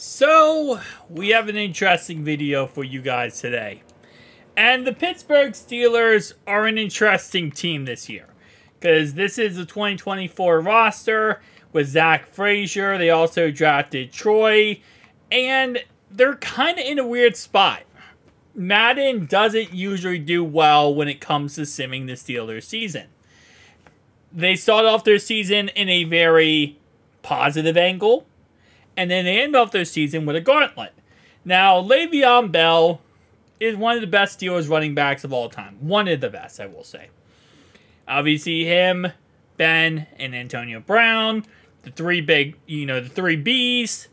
So, we have an interesting video for you guys today. And the Pittsburgh Steelers are an interesting team this year. Because this is the 2024 roster with Zach Frazier. They also drafted Troy. And they're kind of in a weird spot. Madden doesn't usually do well when it comes to simming the Steelers season. They start off their season in a very positive angle. And then they end off their season with a gauntlet. Now, Leveon Bell is one of the best Steelers running backs of all time. One of the best, I will say. Obviously, him, Ben, and Antonio Brown, the three big, the three Bs,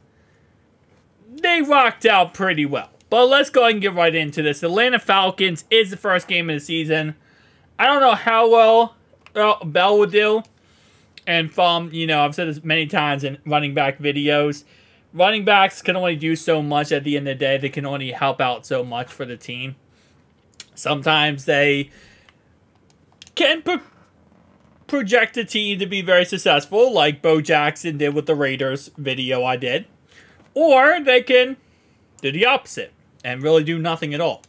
they rocked out pretty well. But let's go ahead and get right into this. Atlanta Falcons is the first game of the season. I don't know how well Bell would do. And from, I've said this many times in running back videos, running backs can only do so much at the end of the day. They can only help out so much for the team. Sometimes they can project a team to be very successful, like Bo Jackson did with the Raiders video I did. Or they can do the opposite and really do nothing at all.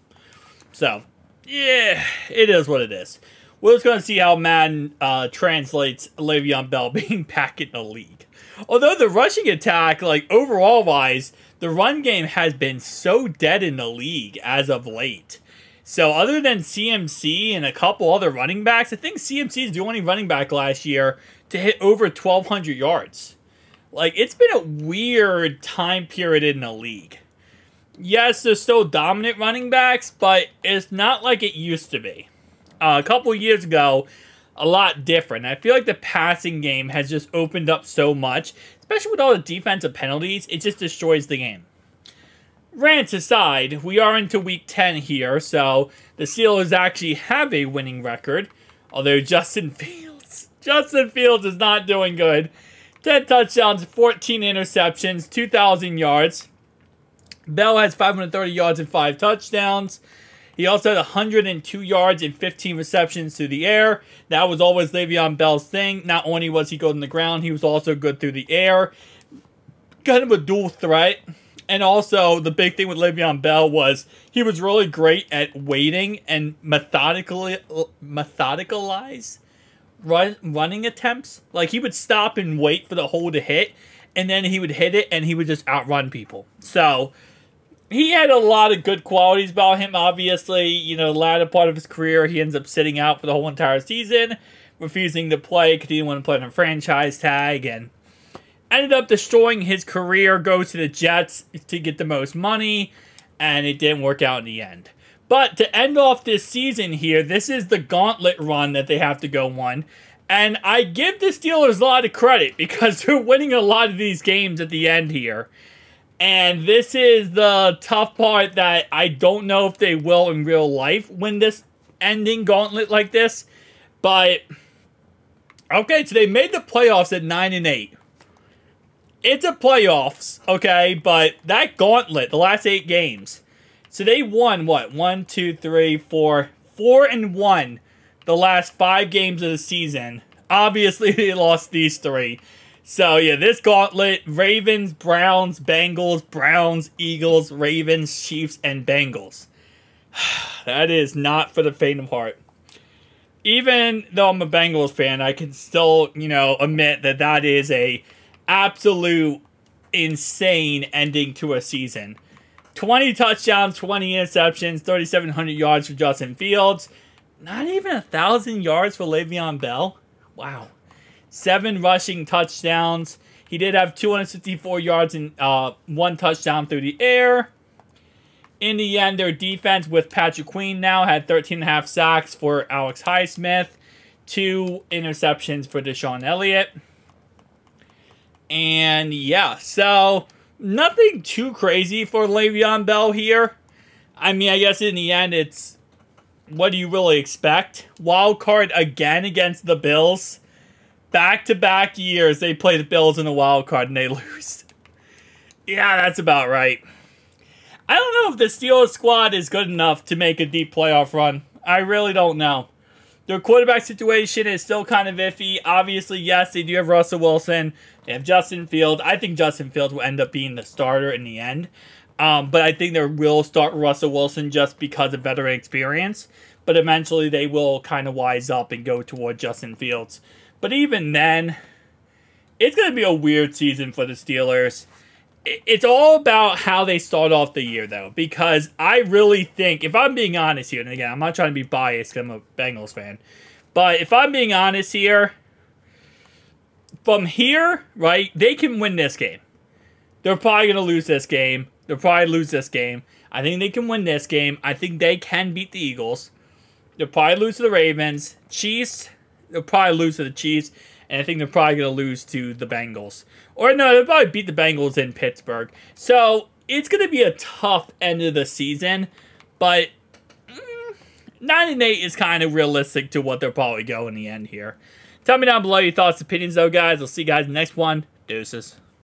So, yeah, it is what it is. We're just going to see how Madden translates Le'Veon Bell being back in the league. Although the rushing attack, overall-wise, the run game has been so dead in the league as of late. So other than CMC and a couple other running backs, I think CMC is the only running back last year to hit over 1,200 yards. It's been a weird time period in the league. Yes, there's still dominant running backs, but it's not like it used to be. A couple years ago, a lot different. I feel like the passing game has just opened up so much, especially with all the defensive penalties. It just destroys the game. Rants aside, we are into week 10 here, so the Steelers actually have a winning record. Although Justin Fields is not doing good. 10 touchdowns, 14 interceptions, 2,000 yards. Bell has 530 yards and 5 touchdowns. He also had 102 yards and 15 receptions through the air. That was always Le'Veon Bell's thing. Not only was he good on the ground, he was also good through the air. Kind of a dual threat. And also, the big thing with Le'Veon Bell was he was really great at waiting and methodicalize running attempts. He would stop and wait for the hole to hit, and then he would hit it, and he would just outrun people. So he had a lot of good qualities about him, obviously. The latter part of his career, he ends up sitting out for the whole entire season, refusing to play because he didn't want to play on a franchise tag, and ended up destroying his career, go to the Jets to get the most money, and it didn't work out in the end. But to end off this season here, this is the gauntlet run that they have to go on. And I give the Steelers a lot of credit because they're winning a lot of these games at the end here. And this is the tough part that I don't know if they will in real life win this ending gauntlet like this. But, okay, so they made the playoffs at 9-8. It's a playoffs, okay, but that gauntlet, the last 8 games. So they won, what, 1, 2, 3, 4, 4-1 the last 5 games of the season. Obviously, they lost these 3. So, yeah, this gauntlet, Ravens, Browns, Bengals, Browns, Eagles, Ravens, Chiefs, and Bengals. That is not for the faint of heart. Even though I'm a Bengals fan, I can still, admit that that is a absolute insane ending to a season. 20 touchdowns, 20 interceptions, 3,700 yards for Justin Fields. Not even 1,000 yards for Le'Veon Bell. Wow. 7 rushing touchdowns. He did have 264 yards and 1 touchdown through the air. In the end, their defense with Patrick Queen now had 13.5 sacks for Alex Highsmith. 2 interceptions for Deshaun Elliott. And yeah, so nothing too crazy for Le'Veon Bell here. I mean, I guess in the end, it's what do you really expect? Wild card again against the Bills. Back-to-back years, they play the Bills in a wild card and they lose. Yeah, that's about right. I don't know if the Steelers squad is good enough to make a deep playoff run. I really don't know. Their quarterback situation is still kind of iffy. Obviously, yes, they do have Russell Wilson. They have Justin Fields. I think Justin Fields will end up being the starter in the end. But I think they will start Russell Wilson just because of veteran experience. But eventually they will kind of wise up and go toward Justin Fields. But even then, it's going to be a weird season for the Steelers. It's all about how they start off the year, though. Because I really think, if I'm being honest here, and again, I'm not trying to be biased because I'm a Bengals fan. But if I'm being honest here, from here, right, they can win this game. They're probably going to lose this game. They'll probably lose this game. I think they can win this game. I think they can beat the Eagles. They'll probably lose to the Ravens. Chiefs, they'll probably lose to the Chiefs. And I think they're probably going to lose to the Bengals. Or no, they'll probably beat the Bengals in Pittsburgh. So, it's going to be a tough end of the season. But 9-8 is kind of realistic to what they'll probably go in the end here. Tell me down below your thoughts and opinions, though, guys. I'll see you guys in the next one. Deuces.